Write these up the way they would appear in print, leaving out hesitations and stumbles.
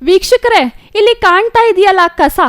ವೀಕ್ಷಕರೇ, ಇಲ್ಲಿ ಕಾಣ್ತಾ ಇದೆಯಲ್ಲ ಕಸ,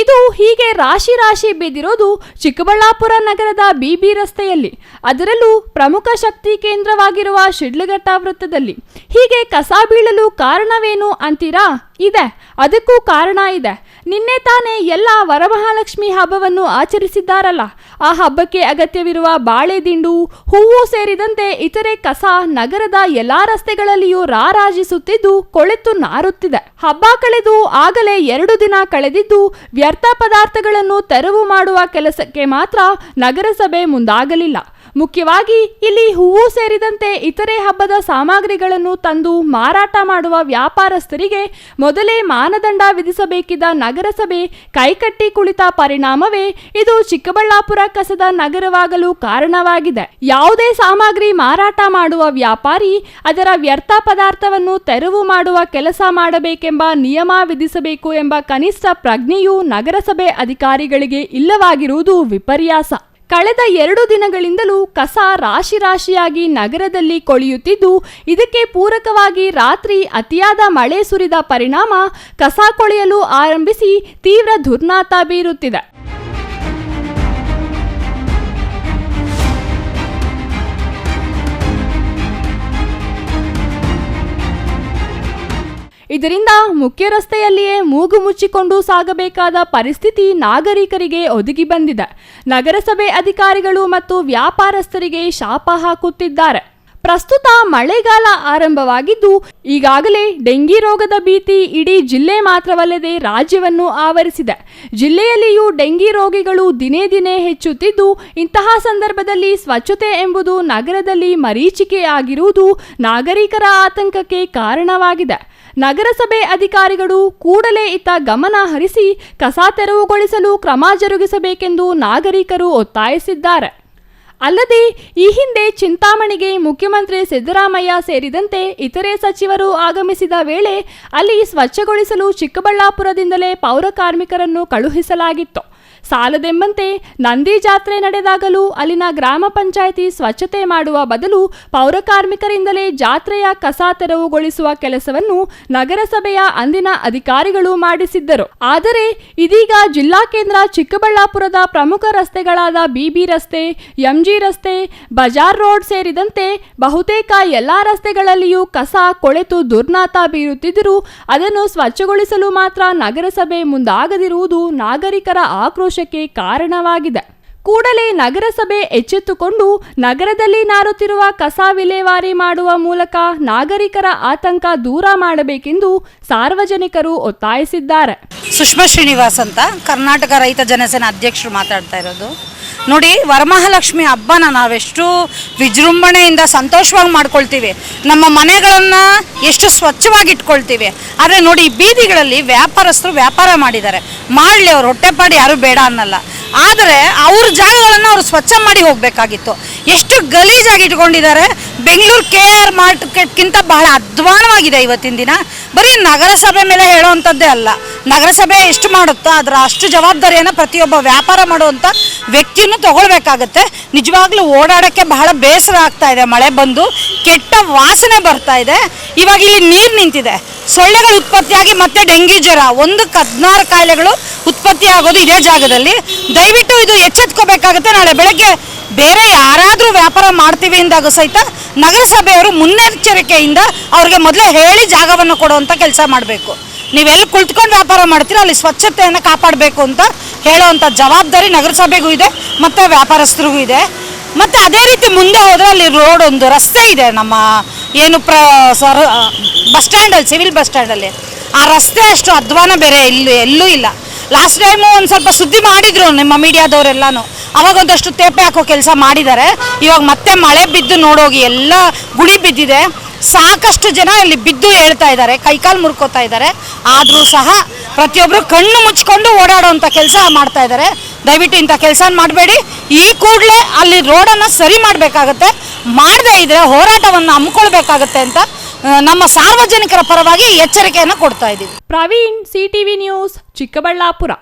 ಇದು ಹೀಗೆ ರಾಶಿ ರಾಶಿ ಬಿದ್ದಿರೋದು ಚಿಕ್ಕಬಳ್ಳಾಪುರ ನಗರದ ಬಿಬಿ ರಸ್ತೆಯಲ್ಲಿ, ಅದರಲ್ಲೂ ಪ್ರಮುಖ ಶಕ್ತಿ ಕೇಂದ್ರವಾಗಿರುವ ಶಿಡ್ಲಘಟ್ಟ ವೃತ್ತದಲ್ಲಿ. ಹೀಗೆ ಕಸ ಬೀಳಲು ಕಾರಣವೇನು ಅಂತೀರಾ? ಇದೆ, ಅದಕ್ಕೂ ಕಾರಣ ಇದೆ. ನಿನ್ನೆ ತಾನೇ ಎಲ್ಲ ವರಮಹಾಲಕ್ಷ್ಮಿ ಹಬ್ಬವನ್ನು ಆಚರಿಸಿದ್ದಾರಲ್ಲ, ಆ ಹಬ್ಬಕ್ಕೆ ಅಗತ್ಯವಿರುವ ಬಾಳೆ ದಿಂಡು, ಹೂವು ಸೇರಿದಂತೆ ಇತರೆ ಕಸ ನಗರದ ಎಲ್ಲಾ ರಸ್ತೆಗಳಲ್ಲಿಯೂ ರಾರಾಜಿಸುತ್ತಿದ್ದು ಕೊಳೆತು ನಾರುತ್ತಿದೆ. ಹಬ್ಬ ಕಳೆದು ಆಗಲೇ 2 ದಿನ ಕಳೆದಿದ್ದು ವ್ಯರ್ಥ ಪದಾರ್ಥಗಳನ್ನು ತೆರವು ಮಾಡುವ ಕೆಲಸಕ್ಕೆ ಮಾತ್ರ ನಗರಸಭೆ ಮುಂದಾಗಲಿಲ್ಲ. ಮುಖ್ಯವಾಗಿ ಇಲ್ಲಿ ಹೂವು ಸೇರಿದಂತೆ ಇತರೆ ಹಬ್ಬದ ಸಾಮಗ್ರಿಗಳನ್ನು ತಂದು ಮಾರಾಟ ಮಾಡುವ ವ್ಯಾಪಾರಸ್ಥರಿಗೆ ಮೊದಲೇ ಮಾನದಂಡ ವಿಧಿಸಬೇಕಿದ್ದ ನಗರಸಭೆ ಕೈಕಟ್ಟಿ ಕುಳಿತ ಪರಿಣಾಮವೇ ಇದು ಚಿಕ್ಕಬಳ್ಳಾಪುರ ಕಸದ ನಗರವಾಗಲು ಕಾರಣವಾಗಿದೆ. ಯಾವುದೇ ಸಾಮಗ್ರಿ ಮಾರಾಟ ಮಾಡುವ ವ್ಯಾಪಾರಿ ಅದರ ವ್ಯರ್ಥ ಪದಾರ್ಥವನ್ನು ತೆರವು ಮಾಡುವ ಕೆಲಸ ಮಾಡಬೇಕೆಂಬ ನಿಯಮ ವಿಧಿಸಬೇಕು ಎಂಬ ಕನಿಷ್ಠ ಪ್ರಜ್ಞೆಯೂ ನಗರಸಭೆ ಅಧಿಕಾರಿಗಳಿಗೆ ಇಲ್ಲವಾಗಿರುವುದು ವಿಪರ್ಯಾಸ. ಕಳೆದ 2 ದಿನಗಳಿಂದಲೂ ಕಸ ರಾಶಿ ರಾಶಿಯಾಗಿ ನಗರದಲ್ಲಿ ಕೊಳೆಯುತ್ತಿದ್ದು, ಇದಕ್ಕೆ ಪೂರಕವಾಗಿ ರಾತ್ರಿ ಅತಿಯಾದ ಮಳೆ ಸುರಿದ ಪರಿಣಾಮ ಕಸ ಕೊಳೆಯಲು ಆರಂಭಿಸಿ ತೀವ್ರ ದುರ್ನಾತ ಬೀರುತ್ತಿದೆ. ಇದರಿಂದ ಮುಖ್ಯ ರಸ್ತೆಯಲ್ಲಿಯೇ ಮೂಗು ಮುಚ್ಚಿಕೊಂಡು ಸಾಗಬೇಕಾದ ಪರಿಸ್ಥಿತಿ ನಾಗರಿಕರಿಗೆ ಒದಗಿ ಬಂದಿದೆ. ನಗರಸಭೆ ಅಧಿಕಾರಿಗಳು ಮತ್ತು ವ್ಯಾಪಾರಸ್ಥರಿಗೆ ಶಾಪ ಹಾಕುತ್ತಿದ್ದಾರೆ. ಪ್ರಸ್ತುತ ಮಳೆಗಾಲ ಆರಂಭವಾಗಿದ್ದು ಈಗಾಗಲೇ ಡೆಂಗಿ ರೋಗದ ಭೀತಿ ಇಡೀ ಜಿಲ್ಲೆ ಮಾತ್ರವಲ್ಲದೆ ರಾಜ್ಯವನ್ನು ಆವರಿಸಿದೆ. ಜಿಲ್ಲೆಯಲ್ಲಿಯೂ ಡೆಂಗಿ ರೋಗಿಗಳು ದಿನೇ ದಿನೇ ಹೆಚ್ಚುತ್ತಿದ್ದು, ಇಂತಹ ಸಂದರ್ಭದಲ್ಲಿ ಸ್ವಚ್ಛತೆ ಎಂಬುದು ನಗರದಲ್ಲಿ ಮರೀಚಿಕೆ ಆಗಿರುವುದು ನಾಗರಿಕರ ಆತಂಕಕ್ಕೆ ಕಾರಣವಾಗಿದೆ. ನಗರಸಭೆ ಅಧಿಕಾರಿಗಳು ಕೂಡಲೇ ಇತ್ತ ಗಮನ ಹರಿಸಿ ಕಸ ತೆರವುಗೊಳಿಸಲು ಕ್ರಮ ಜರುಗಿಸಬೇಕೆಂದು ನಾಗರಿಕರು ಒತ್ತಾಯಿಸಿದ್ದಾರೆ. ಅಲ್ಲದೆ ಈ ಹಿಂದೆ ಚಿಂತಾಮಣಿಗೆ ಮುಖ್ಯಮಂತ್ರಿ ಸಿದ್ದರಾಮಯ್ಯ ಸೇರಿದಂತೆ ಇತರೆ ಸಚಿವರು ಆಗಮಿಸಿದ ವೇಳೆ ಅಲ್ಲಿ ಸ್ವಚ್ಛಗೊಳಿಸಲು ಚಿಕ್ಕಬಳ್ಳಾಪುರದಿಂದಲೇ ಪೌರ ಕಾರ್ಮಿಕರನ್ನು ಕಳುಹಿಸಲಾಗಿತ್ತು. ಸಾಲದೆಂಬಂತೆ ನಂದಿ ಜಾತ್ರೆ ನಡೆದಾಗಲೂ ಅಲ್ಲಿನ ಗ್ರಾಮ ಪಂಚಾಯಿತಿ ಸ್ವಚ್ಛತೆ ಮಾಡುವ ಬದಲು ಪೌರ ಕಾರ್ಮಿಕರಿಂದಲೇ ಜಾತ್ರೆಯ ಕಸ ತೆರವುಗೊಳಿಸುವ ಕೆಲಸವನ್ನು ನಗರಸಭೆಯ ಅಂದಿನ ಅಧಿಕಾರಿಗಳು ಮಾಡಿಸಿದ್ದರು. ಆದರೆ ಇದೀಗ ಜಿಲ್ಲಾ ಕೇಂದ್ರ ಚಿಕ್ಕಬಳ್ಳಾಪುರದ ಪ್ರಮುಖ ರಸ್ತೆಗಳಾದ ಬಿಬಿ ರಸ್ತೆ, ಎಂಜಿ ರಸ್ತೆ, ಬಜಾರ್ ರೋಡ್ ಸೇರಿದಂತೆ ಬಹುತೇಕ ಎಲ್ಲಾ ರಸ್ತೆಗಳಲ್ಲಿಯೂ ಕಸ ಕೊಳೆತು ದುರ್ನಾತ ಬೀರುತ್ತಿದ್ದರೂ ಅದನ್ನು ಸ್ವಚ್ಛಗೊಳಿಸಲು ಮಾತ್ರ ನಗರಸಭೆ ಮುಂದಾಗದಿರುವುದು ನಾಗರಿಕರ ಆಕ್ರೋಶಕ್ಕೆ ಕಾರಣವಾಗಿದೆ. ಕೂಡಲೇ ನಗರಸಭೆ ಎಚ್ಚೆತ್ತುಕೊಂಡು ನಗರದಲ್ಲಿ ನಾರುತ್ತಿರುವ ಕಸ ವಿಲೇವಾರಿ ಮಾಡುವ ಮೂಲಕ ನಾಗರಿಕರ ಆತಂಕ ದೂರ ಮಾಡಬೇಕೆಂದು ಸಾರ್ವಜನಿಕರು ಒತ್ತಾಯಿಸಿದ್ದಾರೆ. ಸುಷ್ಮಾ ಶ್ರೀನಿವಾಸ್ ಅಂತ, ಕರ್ನಾಟಕ ರೈತ ಜನಸೇನಾ ಅಧ್ಯಕ್ಷರು ಮಾತಾಡ್ತಾ ಇರೋದು. ನೋಡಿ, ವರಮಹಾಲಕ್ಷ್ಮಿ ಹಬ್ಬನ ನಾವೆಷ್ಟು ವಿಜೃಂಭಣೆಯಿಂದ ಸಂತೋಷವಾಗಿ ಮಾಡ್ಕೊಳ್ತೀವಿ, ನಮ್ಮ ಮನೆಗಳನ್ನು ಎಷ್ಟು ಸ್ವಚ್ಛವಾಗಿ ಇಟ್ಕೊಳ್ತೀವಿ. ಆದರೆ ನೋಡಿ, ಬೀದಿಗಳಲ್ಲಿ ವ್ಯಾಪಾರಸ್ಥರು ವ್ಯಾಪಾರ ಮಾಡಿದ್ದಾರೆ, ಮಾಡಲಿ, ಅವ್ರ ಹೊಟ್ಟೆಪಾಡು ಯಾರು ಬೇಡ ಅನ್ನಲ್ಲ. ಆದರೆ ಅವ್ರ ಜಾಗಗಳನ್ನು ಅವರು ಸ್ವಚ್ಛ ಮಾಡಿ ಹೋಗಬೇಕಾಗಿತ್ತು. ಎಷ್ಟು ಗಲೀಜಾಗಿ ಇಟ್ಕೊಂಡಿದ್ದಾರೆ. ಬೆಂಗಳೂರು KR ಮಾರ್ಕೆಟ್ಗಿಂತ ಬಹಳ ಅಧ್ವಾನವಾಗಿದೆ ಇವತ್ತಿನ ದಿನ. ಬರೀ ನಗರಸಭೆ ಮೇಲೆ ಹೇಳೋವಂಥದ್ದೇ ಅಲ್ಲ, ನಗರಸಭೆ ಎಷ್ಟು ಮಾಡುತ್ತೋ ಅದರ ಅಷ್ಟು ಜವಾಬ್ದಾರಿಯನ್ನು ಪ್ರತಿಯೊಬ್ಬ ವ್ಯಾಪಾರ ಮಾಡುವಂಥ ವ್ಯಕ್ತಿಯೂ ತಗೊಳ್ಬೇಕಾಗತ್ತೆ. ನಿಜವಾಗ್ಲೂ ಓಡಾಡೋಕ್ಕೆ ಬಹಳ ಬೇಸರ ಆಗ್ತಾ ಇದೆ. ಮಳೆ ಬಂದು ಕೆಟ್ಟ ವಾಸನೆ ಬರ್ತಾ ಇದೆ. ಇವಾಗ ಇಲ್ಲಿ ನೀರು ನಿಂತಿದೆ, ಸೊಳ್ಳೆಗಳು ಉತ್ಪತ್ತಿಯಾಗಿ ಮತ್ತೆ ಡೆಂಗಿ ಜ್ವರ, 16 ಕಾಯಿಲೆಗಳು ಉತ್ಪತ್ತಿ ಆಗೋದು ಇದೇ ಜಾಗದಲ್ಲಿ. ದಯವಿಟ್ಟು ಇದು ಎಚ್ಚೆತ್ಕೋಬೇಕಾಗುತ್ತೆ. ನಾಳೆ ಬೆಳಗ್ಗೆ ಬೇರೆ ಯಾರಾದರೂ ವ್ಯಾಪಾರ ಮಾಡ್ತೀವಿ ಅಂದಾಗ ಸಹಿತ ನಗರಸಭೆಯವರು ಮುನ್ನೆಚ್ಚರಿಕೆಯಿಂದ ಅವ್ರಿಗೆ ಮೊದಲೇ ಹೇಳಿ ಜಾಗವನ್ನು ಕೊಡುವಂಥ ಕೆಲಸ ಮಾಡಬೇಕು. ನೀವೆಲ್ಲಿ ಕುಳಿತುಕೊಂಡು ವ್ಯಾಪಾರ ಮಾಡ್ತೀರೋ ಅಲ್ಲಿ ಸ್ವಚ್ಛತೆಯನ್ನು ಕಾಪಾಡಬೇಕು ಅಂತ ಹೇಳೋವಂಥ ಜವಾಬ್ದಾರಿ ನಗರಸಭೆಗೂ ಇದೆ ಮತ್ತು ವ್ಯಾಪಾರಸ್ಥರಿಗೂ ಇದೆ. ಮತ್ತು ಅದೇ ರೀತಿ ಮುಂದೆ ಹೋದರೆ ಅಲ್ಲಿ ರೋಡ್, ಒಂದು ರಸ್ತೆ ಇದೆ ನಮ್ಮ ಏನು ಬಸ್ ಸ್ಟ್ಯಾಂಡಲ್ಲಿ, ಸಿವಿಲ್ ಬಸ್ ಸ್ಟ್ಯಾಂಡಲ್ಲಿ. ಆ ರಸ್ತೆ ಅಷ್ಟು ಅಧ್ವಾನ ಬೇರೆ ಎಲ್ಲೂ ಇಲ್ಲ. ಲಾಸ್ಟ್ ಟೈಮು ಒಂದು ಸ್ವಲ್ಪ ಸುದ್ದಿ ಮಾಡಿದ್ರು ನಿಮ್ಮ ಮೀಡಿಯಾದವರೆಲ್ಲನೂ, ಅವಾಗ ಒಂದಷ್ಟು ತೇಪೆ ಹಾಕೋ ಕೆಲಸ ಮಾಡಿದ್ದಾರೆ. ಇವಾಗ ಮತ್ತೆ ಮಳೆ ಬಿದ್ದು ನೋಡೋಗಿ ಎಲ್ಲ ಗುಳಿ ಬಿದ್ದಿದೆ. ಸಾಕಷ್ಟು ಜನ ಇಲ್ಲಿ ಬಿದ್ದು ಹೇಳ್ತಾ ಇದ್ದಾರೆ, ಕೈಕಾಲು ಮುರ್ಕೋತಾ ಇದ್ದಾರೆ. ಆದರೂ ಸಹ ಪ್ರತಿಯೊಬ್ಬರು ಕಣ್ಣು ಮುಚ್ಕೊಂಡು ಓಡಾಡೋವಂಥ ಕೆಲಸ ಮಾಡ್ತಾ ಇದ್ದಾರೆ. ದಯವಿಟ್ಟು ಇಂಥ ಕೆಲಸ ಮಾಡಬೇಡಿ. ಈ ಕೂಡಲೇ ಅಲ್ಲಿ ರೋಡನ್ನು ಸರಿ ಮಾಡಬೇಕಾಗತ್ತೆ. ಮಾಡದೇ ಇದ್ದರೆ ಹೋರಾಟವನ್ನು ಹಮ್ಮಿಕೊಳ್ಬೇಕಾಗತ್ತೆ ಅಂತ ನಮ್ಮ ಸಾರ್ವಜನಿಕರ ಪರವಾಗಿ ಎಚ್ಚರಿಕೆಯನ್ನು ಕೊಡ್ತಾ ಇದ್ದೀವಿ. Praveen, CTV news, Chikkaballapur.